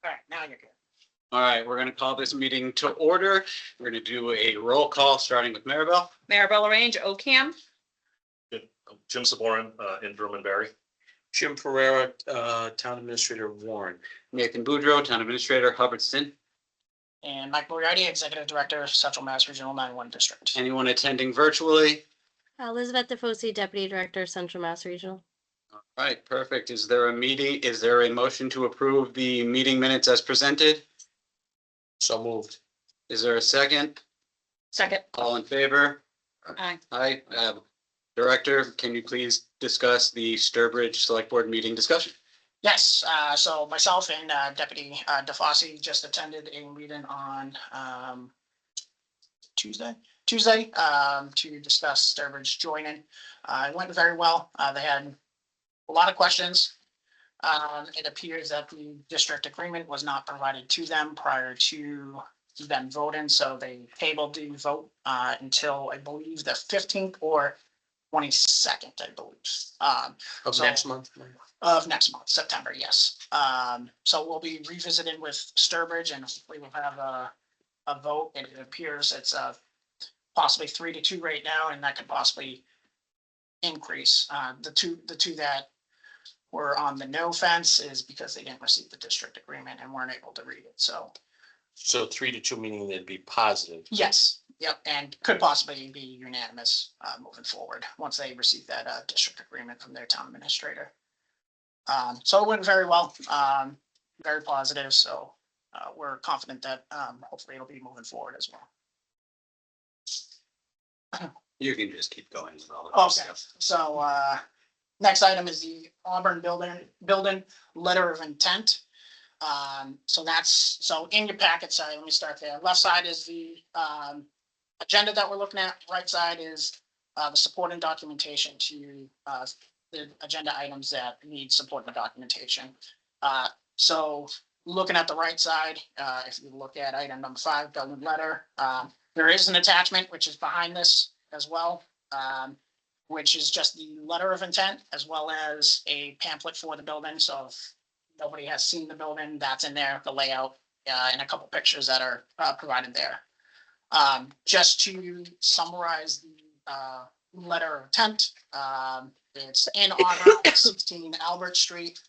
All right, now you're good. All right, we're going to call this meeting to order. We're going to do a roll call, starting with Maribel. Maribel LaRange, OCAM. Jim Saborin, interim and Barry. Jim Ferrera, Town Administrator Warren. Nathan Boudreau, Town Administrator, Hubbardston. And Mike Moriarty, Executive Director, Central Mass Regional 911 District. Anyone attending virtually? Elizabeth DeFosse, Deputy Director, Central Mass Regional. All right, perfect. Is there a motion to approve the meeting minutes as presented? So moved. Is there a second? Second. All in favor? Aye. Aye. Director, can you please discuss the Sturbridge Select Board meeting discussion? Yes, so myself and Deputy DeFosse just attended a meeting on Tuesday to discuss Sturbridge joining. It went very well. They had a lot of questions. It appears that the district agreement was not provided to them prior to them voting, so they tabled the vote until I believe the 15th or 22nd, I believe. Of So- next month. Of next month, September, yes. So we'll be revisiting with Sturbridge and we will have a vote. And it appears it's possibly 3-2 right now, and that could possibly increase. The two that were on the no fence is because they didn't receive the district agreement and weren't able to read it. So So 3-2, meaning they'd be positive. yes, yep, and could possibly be unanimous moving forward once they receive that district agreement from their town administrator. So it went very well, very positive. So we're confident that hopefully it'll be moving forward as well. You can just keep going with all of this Okay, stuff. so next item is the Auburn building letter of intent. So in your packet side, let me start there. Left side is the agenda that we're looking at. Right side is the supporting documentation to the agenda items that need support and documentation. So looking at the right side, if you look at item number 5, building letter, there is an attachment which is behind this as well, which is just the letter of intent as well as a pamphlet for the building. So if nobody has seen the building, that's in there, the layout, and a couple pictures that are provided there. Just to summarize the letter of intent, it's in Auburn, 16 Albert Street.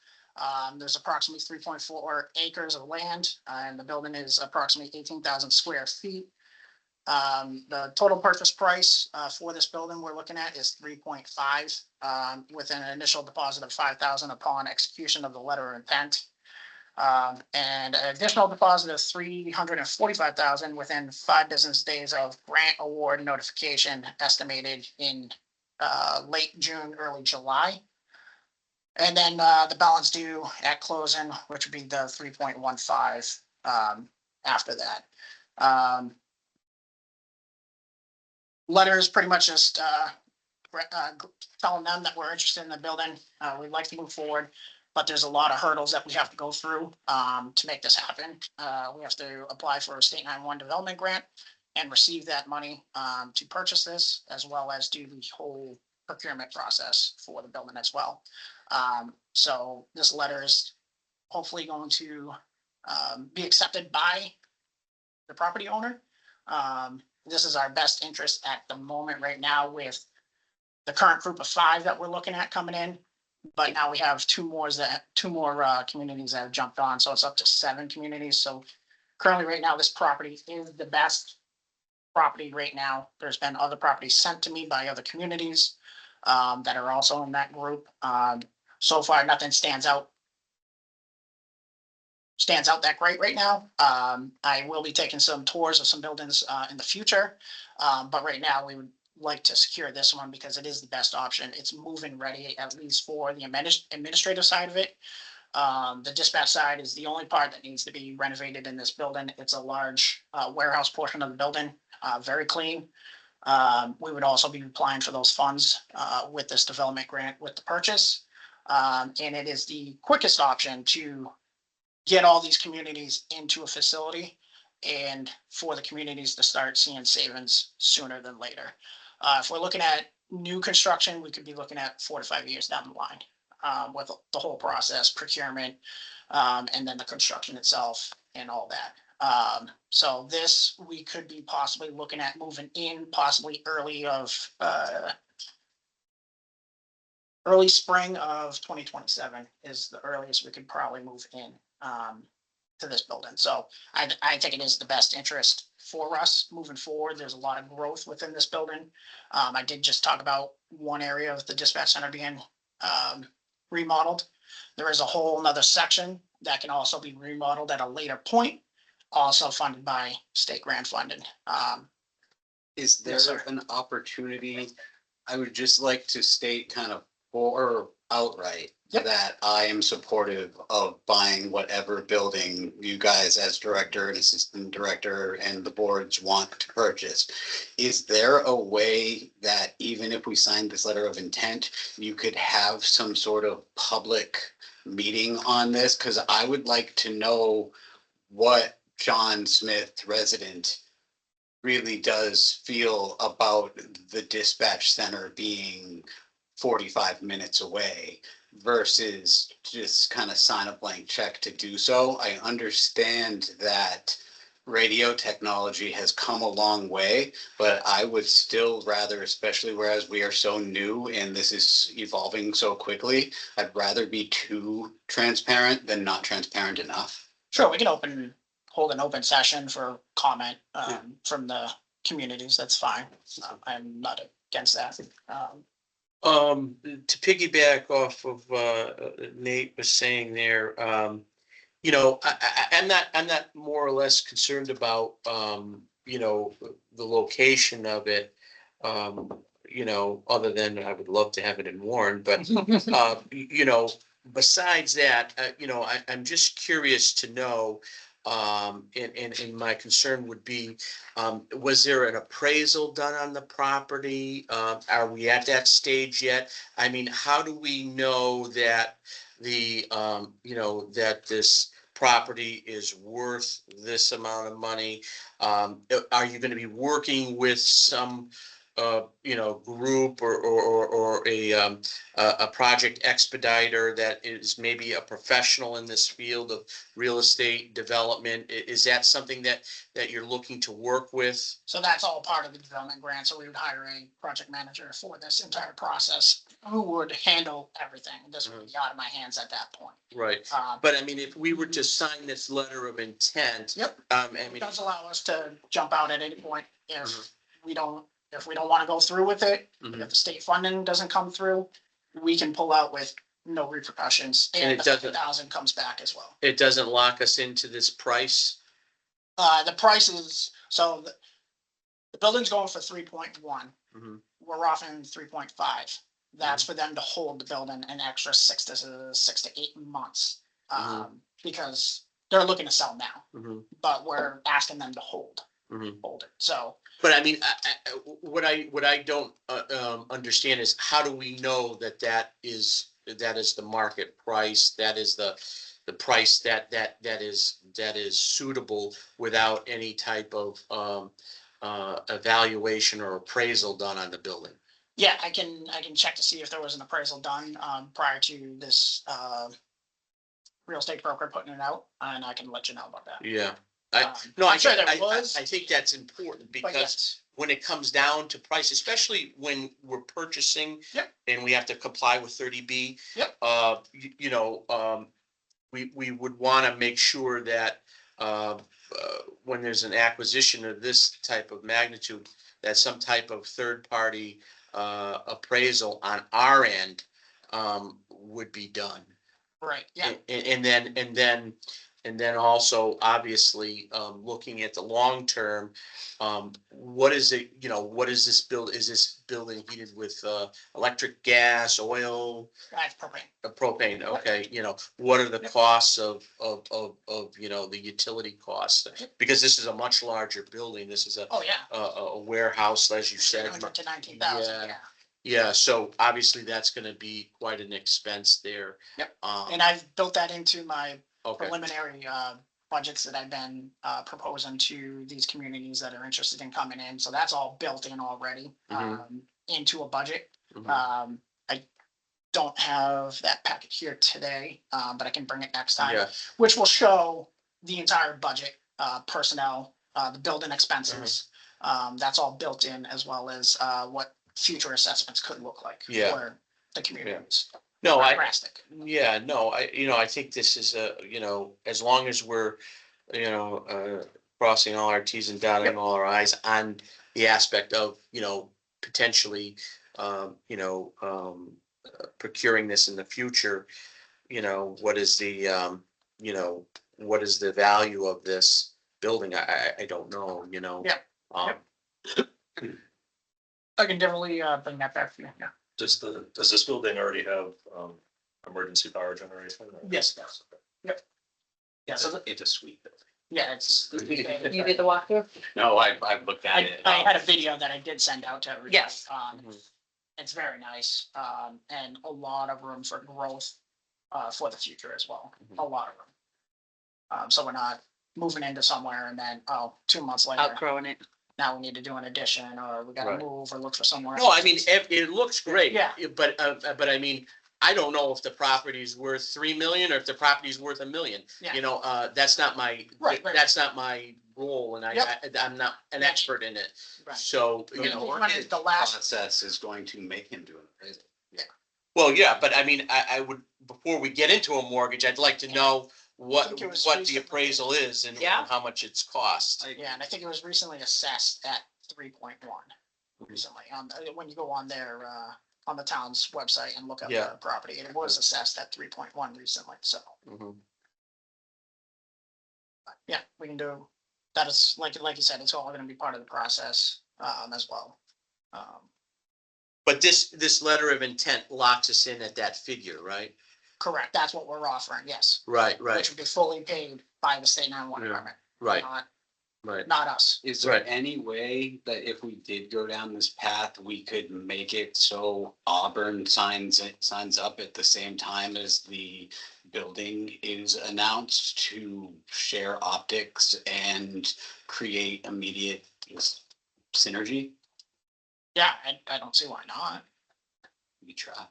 There's approximately 3.4 acres of land, and the building is approximately 18,000 square feet. The total purchase price for this building we're looking at is 3.5, with an initial deposit of 5,000 upon execution of the letter of intent. And an additional deposit of 345,000 within 5 business days of grant award notification, estimated in late June, early July. And then the balance due at closing, which would be the 3.15 after that. Letters pretty much just telling them that we're interested in the building. We'd like to move forward, but there's a lot of hurdles that we have to go through to make this happen. We have to apply for a state 911 development grant and receive that money to purchase this, as well as do the whole procurement process for the building as well. So this letter is hopefully going to be accepted by the property owner. This is our best interest at the moment right now with the current group of 5 that we're looking at coming in. But now we have two more communities that have jumped on, so it's up to 7 communities. So currently right now, this property is the best property right now. There's been other properties sent to me by other communities that are also in that group. So far, nothing stands out that great right now. I will be taking some tours of some buildings in the future. But right now we would like to secure this one because it is the best option. It's move-in ready, at least for the administrative side of it. The dispatch side is the only part that needs to be renovated in this building. It's a large warehouse portion of the building, very clean. We would also be applying for those funds with this development grant with the purchase. And it is the quickest option to get all these communities into a facility and for the communities to start seeing savings sooner than later. If we're looking at new construction, we could be looking at 4 to 5 years down the line with the whole process, procurement, and then the construction itself and all that. So this, we could be possibly looking at moving in possibly early spring of 2027 is the earliest we could probably move in, to this building. So I think it is the best interest for us moving forward. There's a lot of growth within this building. I did just talk about one area of the dispatch center being, remodeled. There is a whole nother section that can also be remodeled at a later point, also funded by state grant funding. Is there Yes, sir. an opportunity? I would just like to state kind of or outright Yep. that I am supportive of buying whatever building you guys as director and assistant director and the boards want to purchase. Is there a way that even if we signed this letter of intent, you could have some sort of public meeting on this? Because I would like to know what John Smith, resident, really does feel about the dispatch center being 45 minutes away versus just kind of sign a blank check to do so. I understand that radio technology has come a long way, but I would still rather, especially whereas we are so new and this is evolving so quickly, I'd rather be too transparent than not transparent enough. Sure, we can hold an open session for comment, from the communities. That's fine. I'm not against that. To piggyback off of Nate was saying there, you know, I'm not more or less concerned about, you know, the location of it. You know, other than I would love to have it in Warren, but you know, besides that, you know, I'm just curious to know, and my concern would be, was there an appraisal done on the property? Are we at that stage yet? I mean, how do we know that the, you know, that this property is worth this amount of money? Are you gonna be working with some, you know, group or a project expediter that is maybe a professional in this field of real estate development? Is that something that you're looking to work with? So that's all part of the development grant. So we would hire a project manager for this entire process who would handle everything. This would be out of my hands at that point. Right. But I mean, if we were to sign this letter of intent. Yep. I It mean, does allow us to jump out at any point if Mhm. we don't want to go through with it. Mhm. If the state funding doesn't come through, we can pull out with no repercussions, And and it the doesn't- 50,000 comes back as well. it doesn't lock us into this price. The price is, so the building's going for 3.1. Mhm. We're offering 3.5. That's for them to hold the building an extra 6 to 8 months. Because they're looking to sell now, Mhm. but we're asking them to hold Mhm. it. So But I mean, what I don't understand is how do we know that is the market price? That is the price that is suitable without any type of evaluation or appraisal done on the building. yeah, I can check to see if there was an appraisal done prior to this real estate broker putting it out, and I can let you know about that. Yeah. I'm sure there was. I think that's important But because yes, when it comes down to price, especially when we're purchasing. Yep. And we have to comply with 30B. Yep. You know, we would want to make sure that, when there's an acquisition of this type of magnitude, that some type of third-party, appraisal on our end, would be done. right, yeah. And then also, obviously, looking at the long term, what is it, you know, what is this is this building heated with, electric, gas, oil, That's propane. propane? Okay, you know, what are the costs of, you know, the utility costs? Because this is a much larger building. This is Oh, yeah. a warehouse, as you said. 100 to 19,000, Yeah. yeah. Yeah, so obviously that's gonna be quite an expense there. Yep. Um, And I've built that into my okay, preliminary budgets that I've been proposing to these communities that are interested in coming in. So that's all built in already Mhm. into a budget. Mhm. I don't have that packet here today, but I can bring it next time. Yeah, Which will show the entire budget, personnel, the building expenses. That's all built in, as well as, what future assessments could look like. Yeah. For the communities. no, Drastic. yeah, no, I think this is as long as we're, crossing all our Ts and dotting all our Is on the aspect of, potentially, procuring this in the future, what is the, what is the value of this building? I don't know, Yeah. Um, I can definitely, bring that back for you. Yeah. Does this building already have, emergency power generation? Yes, yes. Yep. Yeah, so, It's a sweet building. yeah, it's. You did the walkthrough? No, I looked at I, it. I had a video that I did send out to everybody. Yes. Mhm. It's very nice, and a lot of room for growth, for the future as well, a lot of room. So we're not moving into somewhere and then, 2 months later, Outgrowing it. now we need to do an addition, or we gotta Right. move or look for somewhere. No, I else. mean, it looks great. Yeah. But I mean, I don't know if the property is worth 3 million or if the property is worth 1 million. Yeah. That's not my, Right. that's not my role, and I'm not an Yeah. expert in it. Right. So, The mortgage the last- process is going to make him do an appraisal. well, yeah, but I mean, I would, before we get into a mortgage, I'd like to know what think it was the recently- appraisal is and Yeah. how much it's cost. Yeah, and I think it was recently assessed at 3.1 recently, when you go on their, on the town's website and look up Yeah. the property, it was assessed at 3.1 recently, so. Mhm. Yeah, we can do, that is, like you said, it's all gonna be part of the process, as well. But this letter of intent locks us in at that figure, right? Correct, that's what we're offering, yes, Right, which right, would be fully paid by the state 911 Yeah. department, right, not, right. not us. Is there Right. any way that if we did go down this path, we could make it so Auburn signs up at the same time as the building is announced to share optics and create immediate synergy? Yeah, I don't see why not. We try.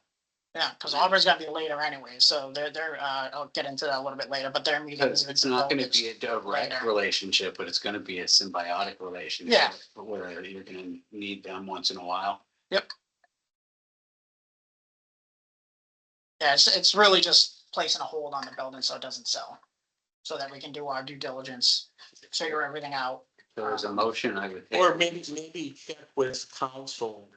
Yeah, because Auburn's gonna be later anyway, so they're, I'll get into that a little bit later, but their meeting. Because it's not gonna be a direct Later. relationship, but it's gonna be a symbiotic relationship. Yeah. Where you're gonna need them once in a while. Yeah, it's really just placing a hold on the building so it doesn't sell. So that we can do our due diligence, figure everything out. If there was a motion, I would. think- Or maybe check with council,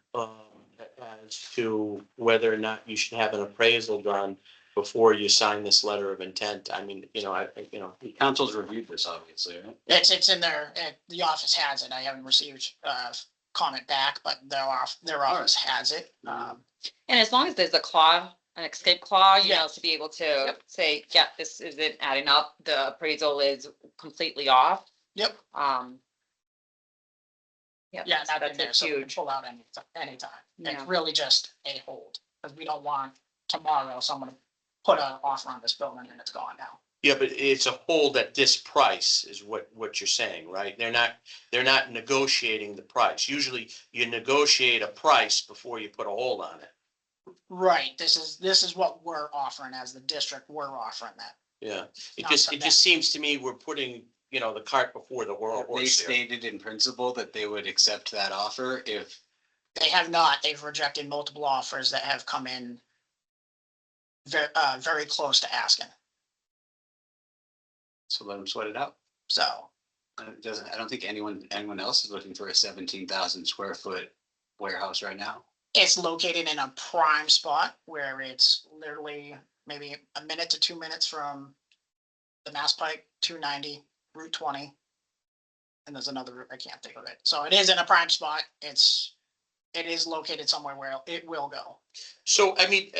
as to whether or not you should have an appraisal done before you sign this letter of intent. I mean, The council's reviewed this, obviously, right? It's in there, the office has it. I haven't received, comment back, but their office has it. And as long as there's a claw, an escape claw, Yeah. to be able to say, yeah, this isn't adding up, the appraisal is completely off. Yep. Yeah, Yeah, that's in that's there, a so we can huge. pull out anytime. It's Yeah. really just a hold, because we don't want tomorrow someone to put an offer on this building and it's gone now. yeah, but it's a hold at this price is what you're saying, right? They're not negotiating the price. Usually you negotiate a price before you put a hold on it. Right, this is what we're offering as the district, we're offering that. Yeah, it Not just, for it just seems to me we're putting, the cart before the They horse here. stated in principle that they would accept that offer if, They have not, they've rejected multiple offers that have come in very close to asking, so let them sweat it out. so. It doesn't, I don't think anyone else is looking for a 17,000 square foot warehouse right now. It's located in a prime spot where it's literally maybe a minute to 2 minutes from the Mass Pike 290, Route 20. And there's another route, I can't think of it. So it is in a prime spot. It is located somewhere where it will go. So, I mean,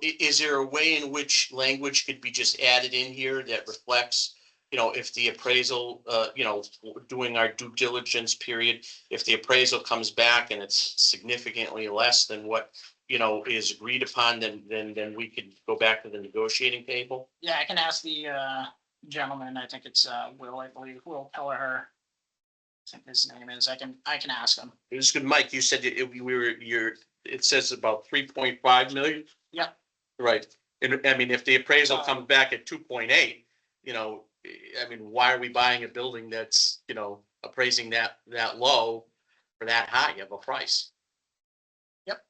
is there a way in which language could be just added in here that reflects, if the appraisal, doing our due diligence period, if the appraisal comes back and it's significantly less than what, is agreed upon, then we could go back to the negotiating table? Yeah, I can ask the gentleman, I think it's Will, I believe, Will Pelleher. I think his name is, I can ask him. It was good, Mike, you said it says about 3.5 million? Yep. Right, and I mean, if the appraisal comes back at 2.8, I mean, why are we buying a building that's, appraising that low for that high of a price? Yep.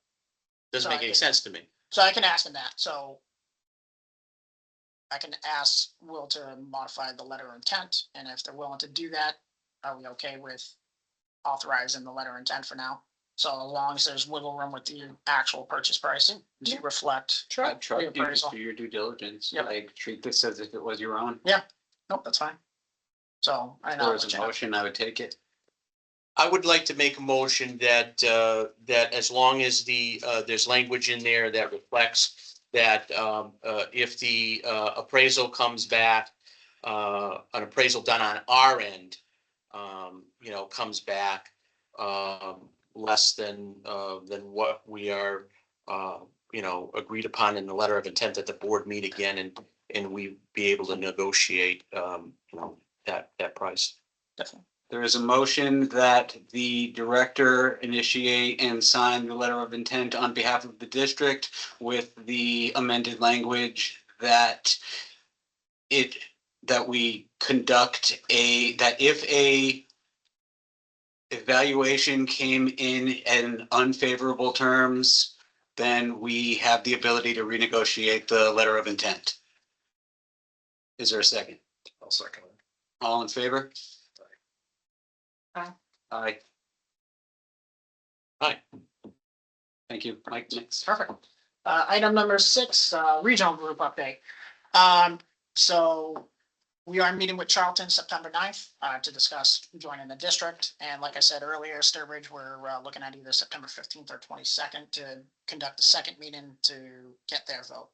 Doesn't So make I any can- sense to me. So I can ask him that, so. I can ask Will to modify the letter of intent, and if they're willing to do that, are we okay with authorizing the letter of intent for now? So as long as there's wiggle room with the actual purchase pricing to Yeah. reflect. Sure. I'd trust you to Reappraisal. do your due diligence, Yep. like treat this as if it was your own. Nope, that's fine. So I If know. there was a motion, I would take it. I would like to make a motion that, that as long as there's language in there that reflects that, if the, appraisal comes back, an appraisal done on our end, comes back, less than what we are, agreed upon in the letter of intent, that the board meet again and we be able to negotiate, that price. Definitely. There is a motion that the director initiate and sign the letter of intent on behalf of the district with the amended language that we conduct that if a evaluation came in unfavorable terms, then we have the ability to renegotiate the letter of intent. Is there a second? I'll second it. All in favor? Aye. Aye. Aye. Thank you, Mike. Next. Perfect. Item number 6, regional group update. So we are meeting with Charlton September 9th, to discuss joining the district. And like I said earlier, Sturbridge, we're looking at either September 15th or 22nd to conduct the second meeting to get their vote.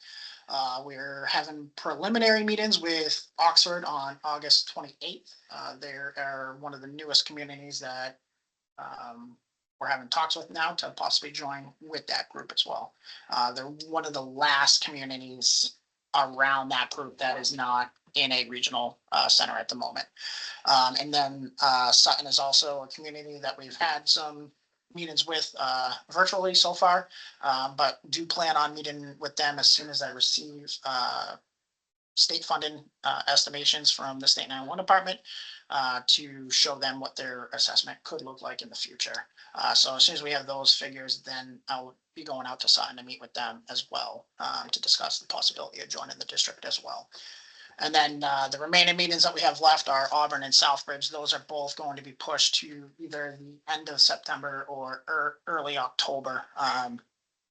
We're having preliminary meetings with Oxford on August 28th. They are one of the newest communities that we're having talks with now to possibly join with that group as well. They're one of the last communities around that group that is not in a regional center at the moment. And then Sutton is also a community that we've had some meetings with virtually so far, but do plan on meeting with them as soon as I receive state funding estimations from the state 911 department to show them what their assessment could look like in the future. So as soon as we have those figures, then I'll be going out to Sutton to meet with them as well to discuss the possibility of joining the district as well. And then the remaining meetings that we have left are Auburn and Southbridge. Those are both going to be pushed to either the end of September or early October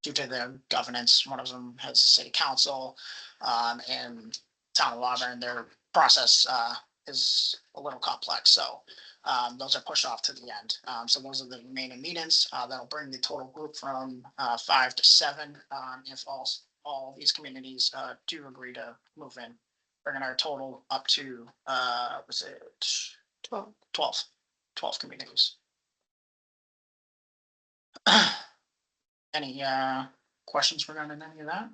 due to the governance. One of them has a city council and town of Auburn. Their process is a little complex, so those are pushed off to the end. So those are the remaining meetings. That'll bring the total group from 5 to 7 if all these communities do agree to move in. Bringing our total up to, was it 12 communities. Any questions regarding any of that?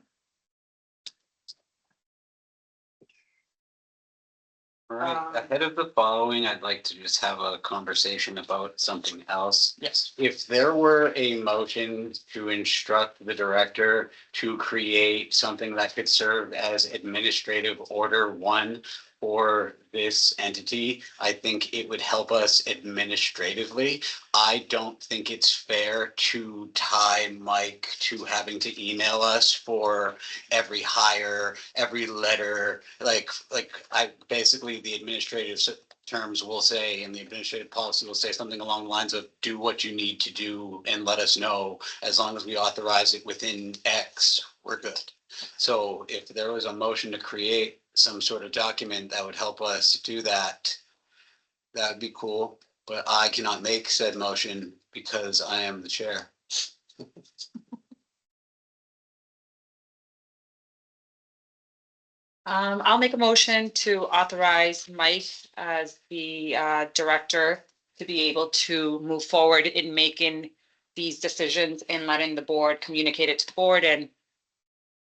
All right, ahead of the following, I'd like to just have a conversation about something else. Yes. If there were a motion to instruct the director to create something that could serve as administrative order 1 for this entity, I think it would help us administratively. I don't think it's fair to tie Mike to having to email us for every hire, every letter, like I basically the administrative terms will say, and the administrative policy will say something along the lines of do what you need to do and let us know. As long as we authorize it within X, we're good. So if there was a motion to create some sort of document that would help us do that, that would be cool. But I cannot make said motion because I am the chair. I'll make a motion to authorize Mike as the director to be able to move forward in making these decisions and letting the board communicate it to the board and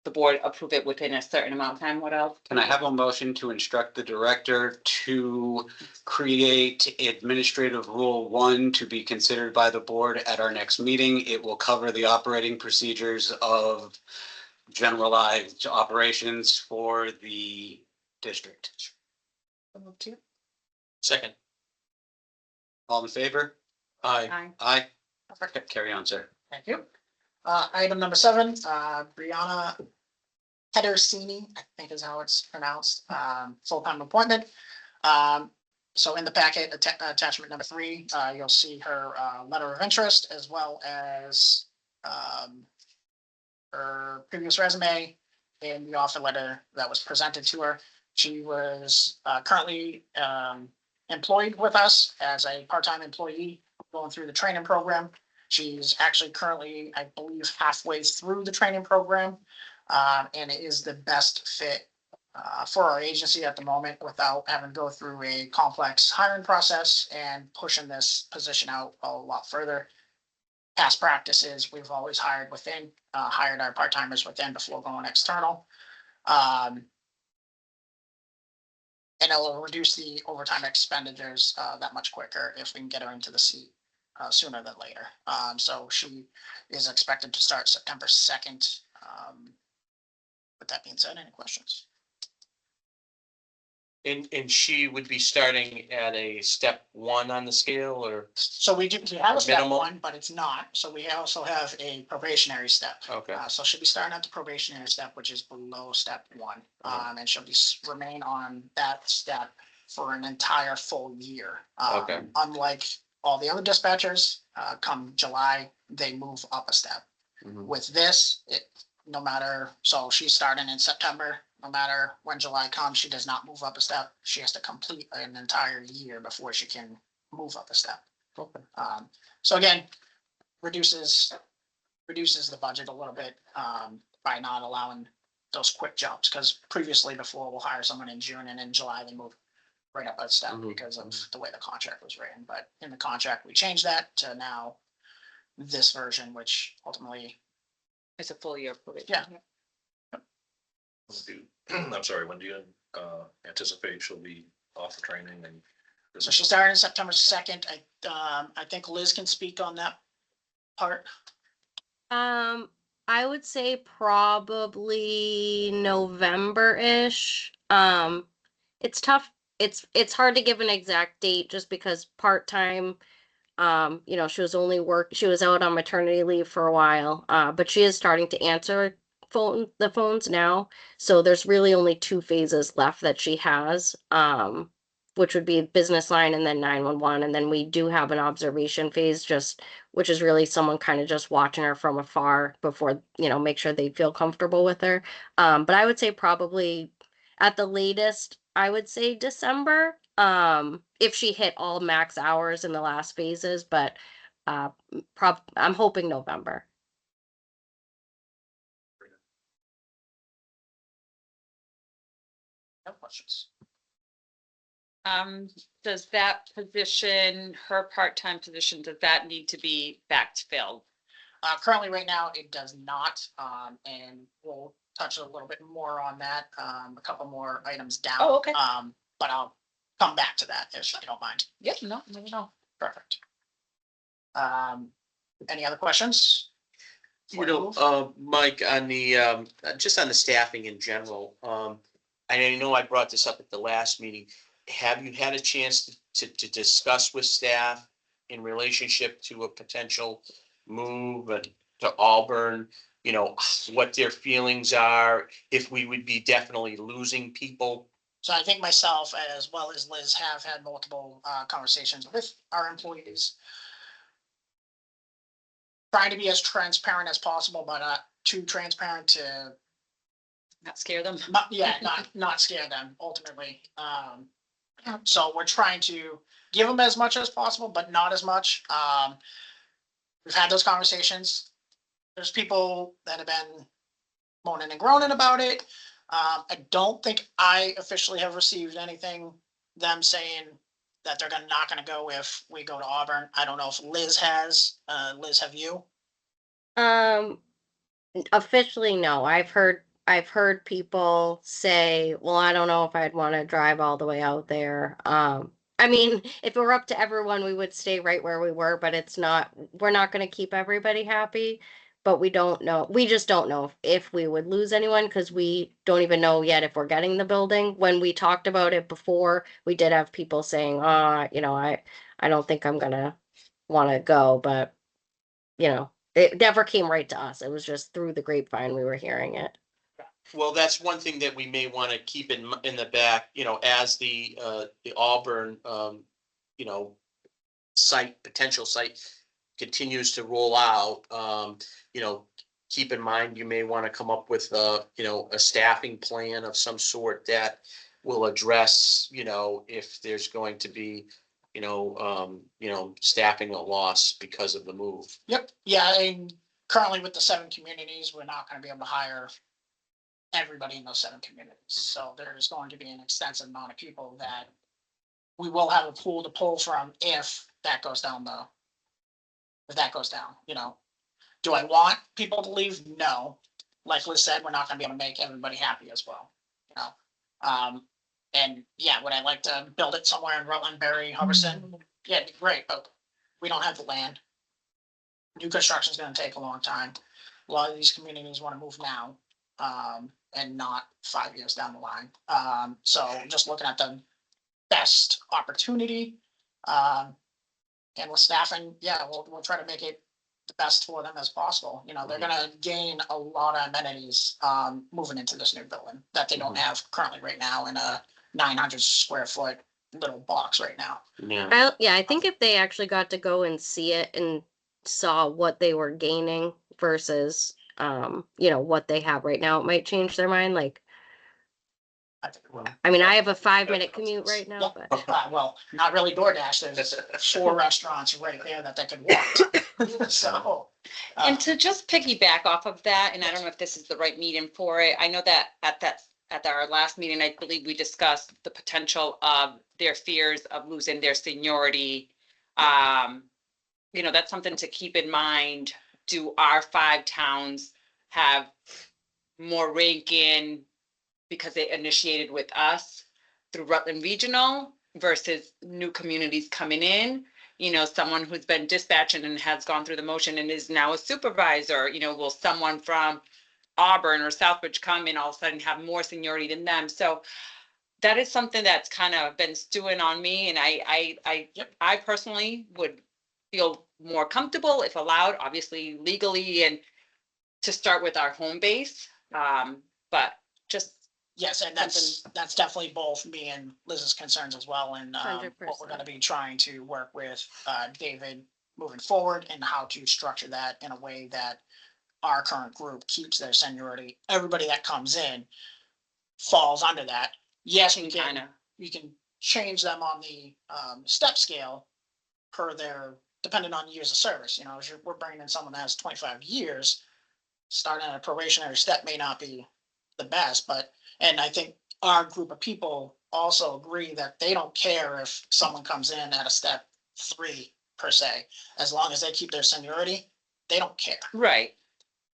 the board approve it within a certain amount of time. What else? Can I have a motion to instruct the director to create administrative rule 1 to be considered by the board at our next meeting? It will cover the operating procedures of generalized operations for the district. Second. All in favor? Aye. Aye. Aye. Carry on, sir. Thank you. Item number 7, Brianna Pedersini, I think is how it's pronounced, full-time appointment. So in the packet, attachment number 3, you'll see her, letter of interest as well as, her previous resume and the offer letter that was presented to her. She was, currently, employed with us as a part-time employee going through the training program. She's actually currently, I believe, halfway through the training program. And it is the best fit for our agency at the moment without having to go through a complex hiring process and pushing this position out a lot further. Past practices, we've always hired within, hired our part-timers within before going external. And it'll reduce the overtime expenditures that much quicker if we can get her into the seat sooner than later. So she is expected to start September 2nd. With that being said, any questions? And she would be starting at a step 1 on the scale, or? So we have a step Minimal? 1, but it's not. So we also have a probationary step. Okay. So she'll be starting at the probationary step, which is below step 1. And she'll be remain on that step for an entire full year. Okay. Unlike all the other dispatchers, come July, they move up a step. Mhm. With this, no matter, so she's starting in September, no matter when July comes, she does not move up a step. She has to complete an entire year before she can move up a step. Okay. So again, reduces the budget a little bit, by not allowing those quick jumps, because previously before we'll hire someone in June and in July they move right up a step Mhm. because of the way the contract was written. But in the contract, we changed that to now this version, which ultimately, It's a full year probation. Yeah. I'm sorry, when do you anticipate she'll be off for training and? so she started September 2nd. I think Liz can speak on that part. I would say probably November-ish. It's tough. It's hard to give an exact date just because part-time, she was out on maternity leave for a while. But she is starting to answer the phones now. So there's really only 2 phases left that she has. Which would be business line and then 911. And then we do have an observation phase, which is really someone kind of just watching her from afar before, make sure they feel comfortable with her. But I would say probably at the latest, I would say December, if she hit all max hours in the last phases, but I'm hoping November. No questions. Does that position, her part-time position, does that need to be backfilled? Currently, right now, it does not, and we'll touch a little bit more on that, a couple more items down. Oh, okay. But I'll come back to that if you don't mind. Yep, no. Perfect. Any other questions? Mike, on the, just on the staffing in general, I know I brought this up at the last meeting. Have you had a chance to discuss with staff in relationship to a potential move to Auburn? What their feelings are, if we would be definitely losing people? So I think myself as well as Liz have had multiple conversations with our employees. Trying to be as transparent as possible, but not too transparent to Not scare them? not scare them ultimately. So we're trying to give them as much as possible, but not as much. We've had those conversations. There's people that have been moaning and groaning about it. I don't think I officially have received anything, them saying that they're not gonna go if we go to Auburn. I don't know if Liz has. Liz, have you? Officially, no. I've heard people say, well, I don't know if I'd want to drive all the way out there. I mean, if it were up to everyone, we would stay right where we were, but we're not going to keep everybody happy. but we don't know, we just don't know if we would lose anyone, because we don't even know yet if we're getting the building. When we talked about it before, we did have people saying, I don't think I'm gonna wanna go, but, it never came right to us. It was just through the grapevine we were hearing it. Well, that's one thing that we may want to keep in the back, as the Auburn, potential site continues to roll out, keep in mind, you may want to come up with a staffing plan of some sort that will address, if there's going to be, staffing a loss because of the move. Yep, yeah, and currently with the 7 communities, we're not gonna be able to hire everybody in those 7 communities. So there's going to be an extensive amount of people that we will have a pool to pull from if that goes down Do I want people to leave? No. Like Liz said, we're not gonna be able to make everybody happy as well, you know? And yeah, would I like to build it somewhere in Rutland, Berry, Hubbardston? Yeah, it'd be great, but we don't have the land. New construction is gonna take a long time. A lot of these communities wanna move now, and not 5 years down the line. So just looking at the best opportunity, and with staffing, yeah, we'll try to make it the best for them as possible. They're gonna gain a lot of amenities, moving into this new building that they don't have currently right now in a 900 square foot little box right now. Yeah. I think if they actually got to go and see it and saw what they were gaining versus, what they have right now, it might change their mind. Like, I think it will. I mean, I have a 5-minute commute right now, Yeah, but well, not really DoorDash. There's 4 restaurants right there that they could walk to. So. And to just piggyback off of that, and I don't know if this is the right medium for it, I know that at our last meeting, I believe we discussed the potential of their fears of losing their seniority. That's something to keep in mind. Do our 5 towns have more rank-in because they initiated with us through Rutland Regional versus new communities coming in? Someone who's been dispatching and has gone through the motion and is now a supervisor, will someone from Auburn or Southbridge come and all of a sudden have more seniority than them? So that is something that's kind of been stewing on me, and I personally would feel more comfortable if allowed, obviously legally, and to start with our home base. But just Yes, and that's definitely both me and Liz's concerns as well, and what we're 100%. gonna be trying to work with David moving forward and how to structure that in a way that our current group keeps their seniority. Everybody that comes in falls under that. Yes, we kind can, of, we can change them on the step scale per their, depending on years of service. If we're bringing in someone that has 25 years, starting at a probationary step may not be the best, and I think our group of people also agree that they don't care if someone comes in at a step 3 per se, as long as they keep their seniority, they don't care. right.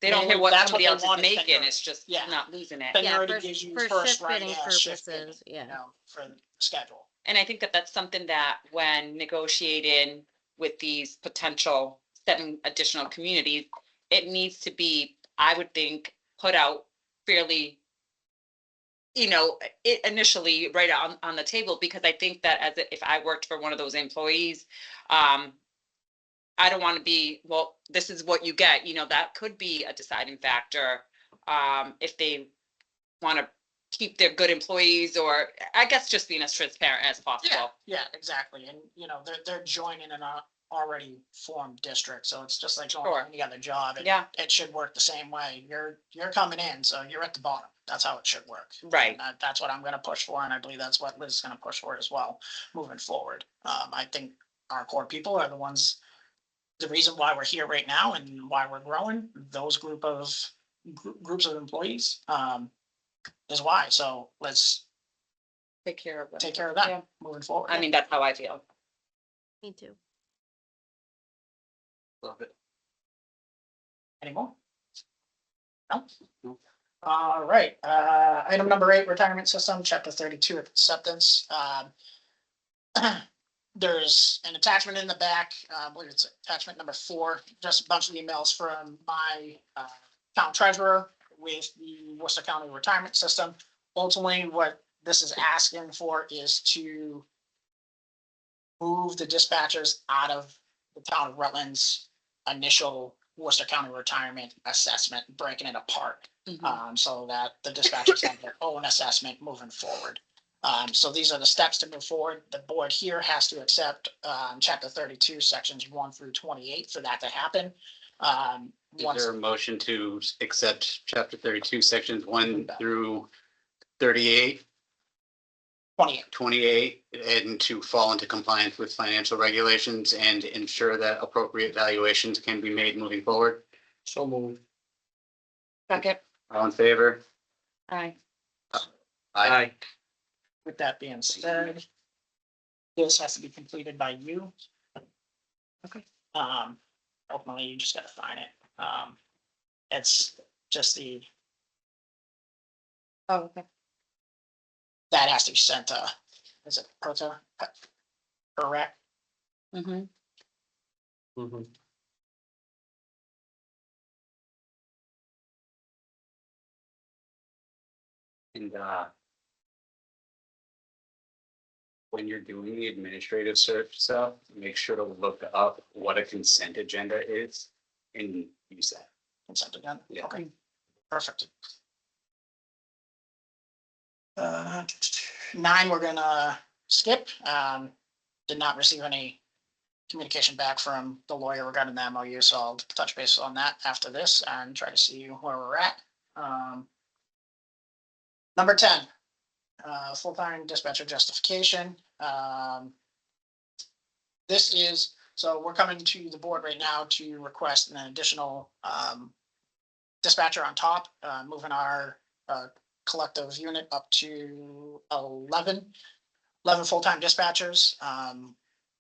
They don't care what That's somebody what they else is want is making, seniority. it's just Yeah. not losing it. Seniority gives you for first shift right fitting as shift fitting, purposes, yeah. for the schedule. And I think that that's something that when negotiating with these potential 7 additional communities, it needs to be, I would think, put out fairly, initially right on the table, because I think that if I worked for one of those employees, I don't want to be, well, this is what you get, that could be a deciding factor. If they want to keep their good employees, or I guess just being as transparent as possible. Yeah, exactly. And they're joining an already formed district, so it's just like going Sure. to any other job. It should work the same way. You're coming in, so you're at the bottom. That's how it should work. Right. And that's what I'm gonna push for, and I believe that's what Liz is gonna push for as well, moving forward. I think our core people are the reason why we're here right now and why we're growing. Those groups of employees, is why. So let's Take care of take it. care of that Yeah. moving forward. I mean, that's how I feel. Me too. Love it. Anymore? No? All right, item number 8, retirement system, chapter 32 acceptance. there's an attachment in the back, I believe it's attachment number 4, just a bunch of emails from my town treasurer with the Worcester County retirement system. Ultimately, what this is asking for is to move the dispatchers out of the town of Rutland's initial Worcester County retirement assessment, breaking it apart. So that the dispatchers have their own assessment moving forward. So these are the steps to move forward. The board here has to accept, chapter 32, sections 1 through 28 for that to happen. Is Once, there a motion to accept chapter 32, sections 1 through 38, 28. 28, and to fall into compliance with financial regulations and ensure that appropriate valuations can be made moving forward? So moved. Second. All in favor? Aye. Aye. With that being said, this has to be completed by you. Okay. Ultimately, you just gotta sign it. It's just Oh, okay. that has to be sent to, is it Proto? Correct? Mm-hmm. Mhm. And when you're doing the administrative search stuff, make sure to look up what a consent agenda is and use that. Consent agenda? Yeah. Okay, perfect. 9, we're gonna skip. Did not receive any communication back from the lawyer regarding the MOU, so I'll touch base on that after this and try to see where we're at. Number 10, full-time dispatcher justification. This is, so we're coming to the board right now to request an additional dispatcher on top, moving our collective unit up to 11 full-time dispatchers.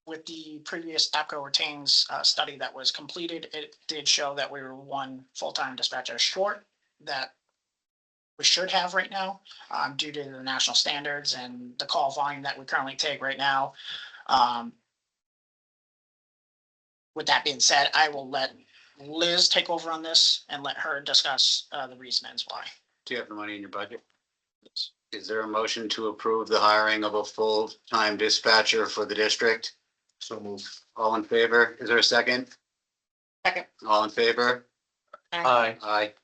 With the previous APCO retains study that was completed, it did show that we were 1 full-time dispatcher short that we should have right now, due to the national standards and the call volume that we currently take right now. With that being said, I will let Liz take over on this and let her discuss the reasons why. Do you have the money in your budget? Is there a motion to approve the hiring of a full-time dispatcher for the district? So moved. All in favor? Is there a second? Second. All in favor? Aye. Aye.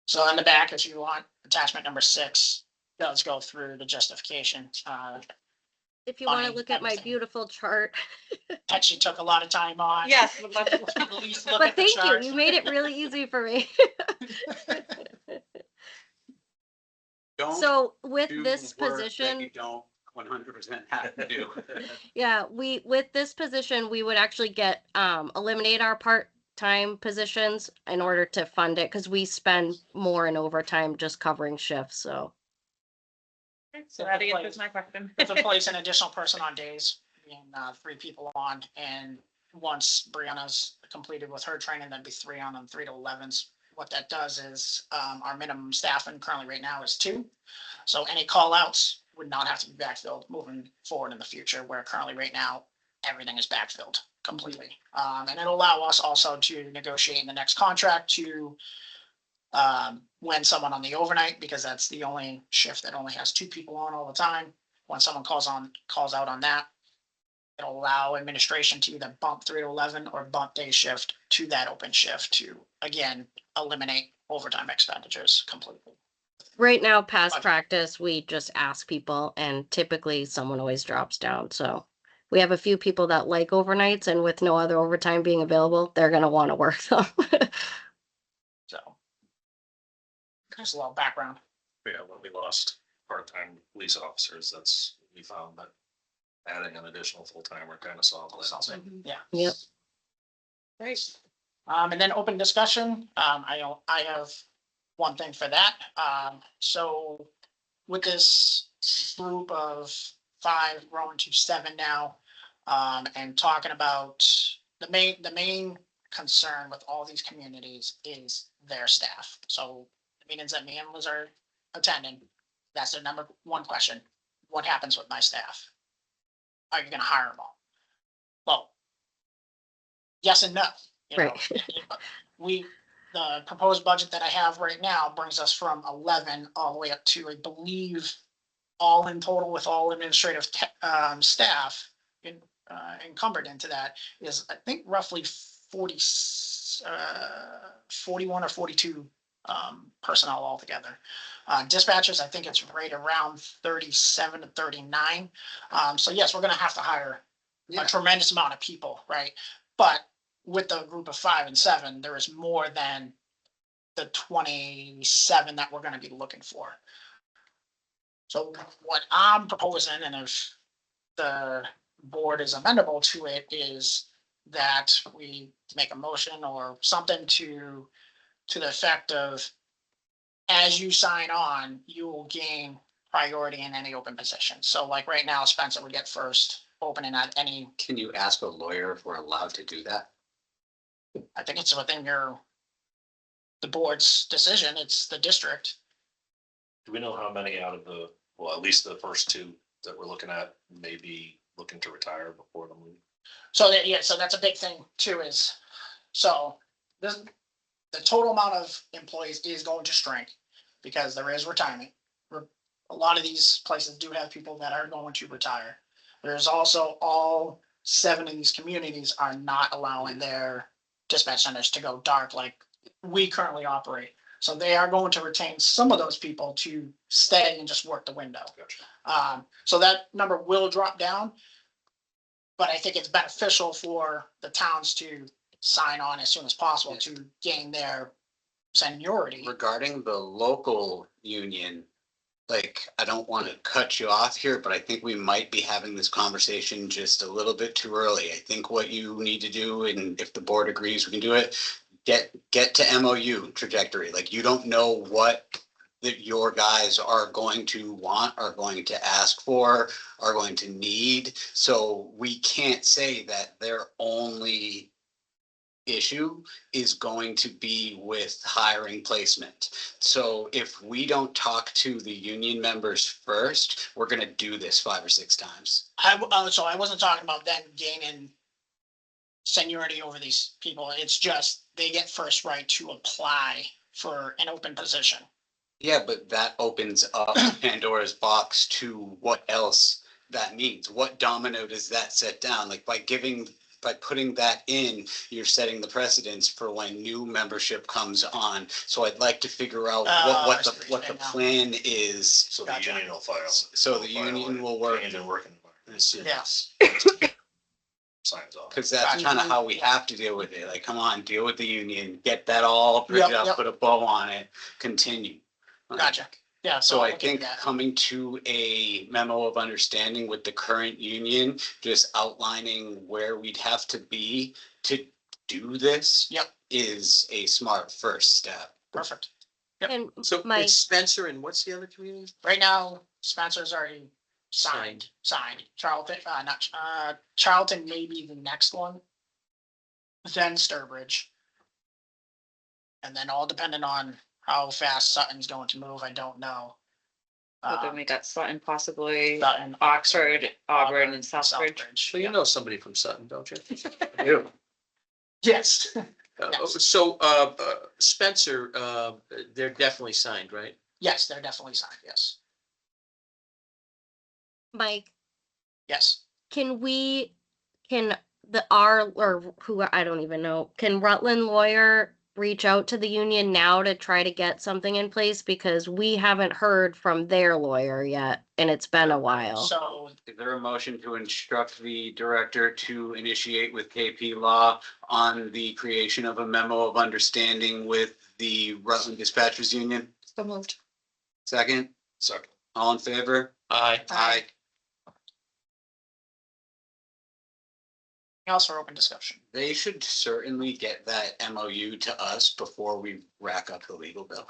So on the back, if you want, attachment number 6 does go through the justification. If you want to Fine, look at my everything. beautiful chart. That she took a lot of time on. Yes. At least look But at the thank you, chart. you made it really easy for me. Don't So with do this work that position, you don't 100% have to do. yeah, with this position, we would actually get, eliminate our part-time positions in order to fund it, because we spend more in overtime just covering shifts, so. So that answers my question. If it plays an additional person on days, being 3 people on, and once Brianna's completed with her training, that'd be 3 on and 3 to 11s. What that does is, our minimum staffing currently right now is 2. So any call outs would not have to be backfilled moving forward in the future, where currently right now, everything is backfilled completely. And it'll allow us also to negotiate in the next contract to when someone on the overnight, because that's the only shift that only has 2 people on all the time. When someone calls out on that, it'll allow administration to either bump 3 to 11 or bump day shift to that open shift to, again, eliminate overtime expenditures completely. Right now, past Okay. practice, we just ask people, and typically someone always drops down, so. We have a few people that like overnights, and with no other overtime being available, they're gonna wanna work them. So. Just a little background. Yeah, when we lost part-time police officers, we found that adding an additional full-timer kind of solved that. Yeah. Yep. Great. And then open discussion, I have one thing for that. So with this group of 5 growing to 7 now, and talking about the main concern with all these communities is their staff. So the meetings that me and Liz are attending, that's their number 1 question. What happens with my staff? Are you gonna hire them all? well, yes and no. You know, Right. the proposed budget that I have right now brings us from 11 all the way up to, I believe, all in total with all administrative staff encumbered into that is, I think, roughly 40, 41 or 42 personnel altogether. Dispatchers, I think it's right around 37 to 39. So yes, we're gonna have to hire a Yeah. tremendous amount of people, right? But with the group of 5 and 7, there is more than the 27 that we're gonna be looking for. So what I'm proposing, and if the board is amenable to it, is that we make a motion or something to the effect of, as you sign on, you will gain priority in any open position. So like right now, Spencer would get first opening at any, Can you ask a lawyer if we're allowed to do that? I think it's within the board's decision, it's the district. Do we know how many out of the, well, at least the first 2 that we're looking at may be looking to retire before the move? So that, yeah, so that's a big thing too, is, so this, the total amount of employees is going to shrink because there is retirement. A lot of these places do have people that are going to retire. There's also all 7 of these communities are not allowing their dispatch centers to go dark like we currently operate. So they are going to retain some of those people to stay and just work the window. Gotcha. So that number will drop down. But I think it's beneficial for the towns to sign on as soon as possible to gain their seniority. Regarding the local union, like, I don't want to cut you off here, but I think we might be having this conversation just a little bit too early. I think what you need to do, and if the board agrees, we can do it, get to MOU trajectory. Like, you don't know what that your guys are going to want, are going to ask for, are going to need. So we can't say that their only issue is going to be with hiring placement. So if we don't talk to the union members first, we're gonna do this 5 or 6 times. So I wasn't talking about them gaining seniority over these people. It's just they get first right to apply for an open position. Yeah, but that opens up Pandora's box to what else that means. What domino does that set down? Like, by putting that in, you're setting the precedence for when new membership comes on. So I'd like to figure out what the plan is. So the Gotcha. union will file. So the union will work. Change in working environment as soon Yes. as signs off. Cause that's Gotcha. kind of how we have to deal with it. Like, come on, deal with the union, get that all printed Yep, up, yep. put a bow on it, continue. Gotcha. Yeah. So I I'll look into think that. coming to a memo of understanding with the current union, just outlining where we'd have to be to do this. Yep. Is a smart first step. Perfect. Yep. And So my, it's Spencer and what's the other community? Right now, Spencer's already signed. Charlton, Charlton may be the next one. Then Sturbridge. And then all depending on how fast Sutton's going to move, I don't know. So then we got Sutton, possibly Sutton, Oxford, Auburn, and Southbridge. So you yeah. know somebody from Sutton, don't you? Yes, So Spencer, they're definitely signed, right? yes, they're definitely signed, yes, Mike, yes. can or who, I don't even know, can Rutland lawyer reach out to the union now to try to get something in place? Because we haven't heard from their lawyer yet, and it's been a while. So, Is there a motion to instruct the director to initiate with KP Law on the creation of a memo of understanding with the Rutland Dispatchers Union? So moved. Second, Second. all in favor? Aye. Aye. else for open discussion? They should certainly get that MOU to us before we rack up the legal bill.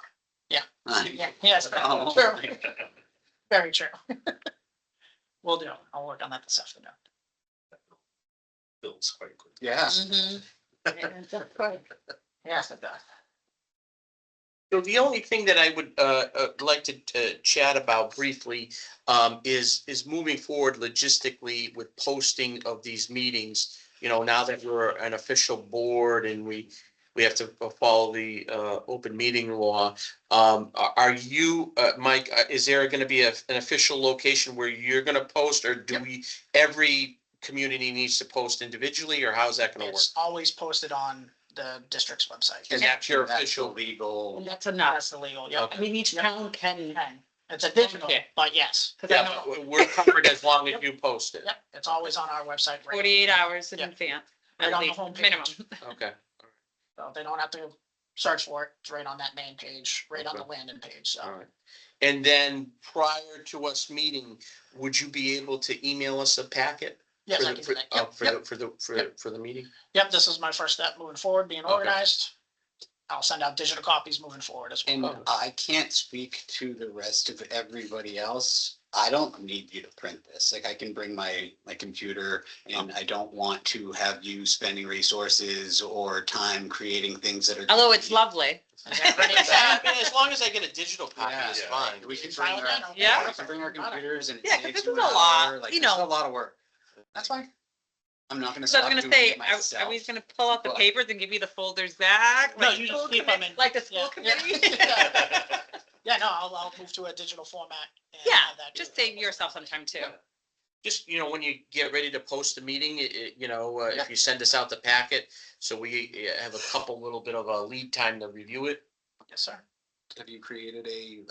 Yeah. Aye. Yeah, yes, Oh. true, very true. Will do, I'll work on that this afternoon. Builds quite quick. Yeah. Yes, it does. So the only thing that I would like to chat about briefly is moving forward logistically with posting of these meetings. you know, now that we're an official board and we have to follow the open meeting law. Are you, Mike, is there gonna be an official location where you're gonna post, or do Yep. we, every community needs to post individually, or how's that gonna work? It's always posted on the district's website. And that's your That's official. legal. And that's enough. That's the legal, yep. I mean, each Yep. town can, And it's a digital, Yeah. but yes. Yeah, but we're covered as long as you post it. Yep, it's always on our website. right? 48 hours in Yep. advance, Right at on the least, homepage. minimum. Okay. So they don't have to search for it. It's right on that main page, right on the Okay. landing page, All so. right. And then prior to us meeting, would you be able to email us a packet? Yes, for I the- can for- do that. oh, Yep, For yep, the meeting? yep, this is my first step moving forward, being Okay. organized. I'll send out digital copies moving forward as And well. I can't speak to the rest of everybody else. I don't need you to print this. Like, I can bring my computer, and I don't want to have you spending resources or time creating things that are. Although it's lovely. Is that ready? Yeah, I mean, as long as I get a digital copy, Yeah. it's Yeah. fine. We can File bring that, our, okay. Yeah. we can bring our computers and. it Yeah, 'cause saves this you is an a lot, hour, like, you this is know. a lot of work. That's fine. I'm not gonna So I stop was doing gonna say, it are myself. we gonna pull out the But- papers and give you the folders back? No, like you school just keep 'em committee- in- Like the school yeah, committee? yeah. Yeah, no, I'll move to a digital format. and Yeah, have that just do it. save yourself some time too. Just, you know, when you get ready to post a meeting, you know, Yeah. if you send us out the packet, so we have a couple little bit of a lead time to review it. Yes, sir. Have you created a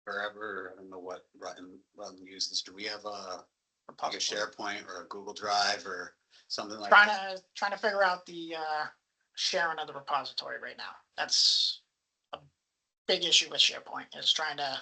wherever, I don't know what Rutland uses, do we have like a SharePoint or a Google Drive or something like that? Trying to figure out the sharing of the repository right now. That's a big issue with SharePoint, is trying to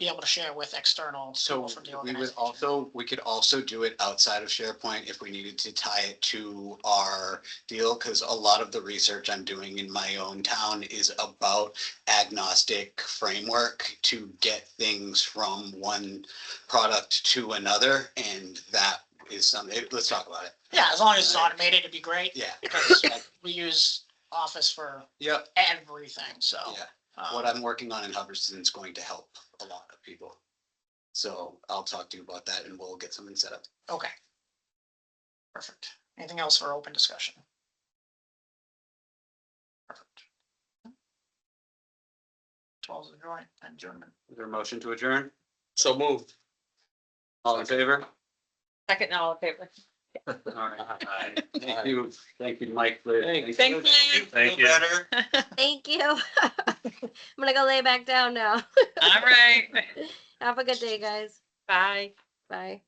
be able to share with external So people from the we organization. we could also do it outside of SharePoint if we needed to tie it to our deal, because a lot of the research I'm doing in my own town is about agnostic framework to get things from one product to another, and that is something, let's talk about it. Yeah, as long as it's automated, it'd be great, Yeah. because we use Office for Yep, everything, so. yeah. What I'm working on in Hubbardston is going to help a lot of people. So I'll talk to you about that and we'll get something set up. Okay. Perfect. Anything else for open discussion? Perfect. 12 is the joint adjournment. Is there a motion to adjourn? So moved. All in favor? Second, all in favor. All right. Thank you, Mike. for- Thanks. Thank you. Thank you. Better. Thank you. I'm gonna go lay back down now. All right. Have a good day, guys. Bye. Bye.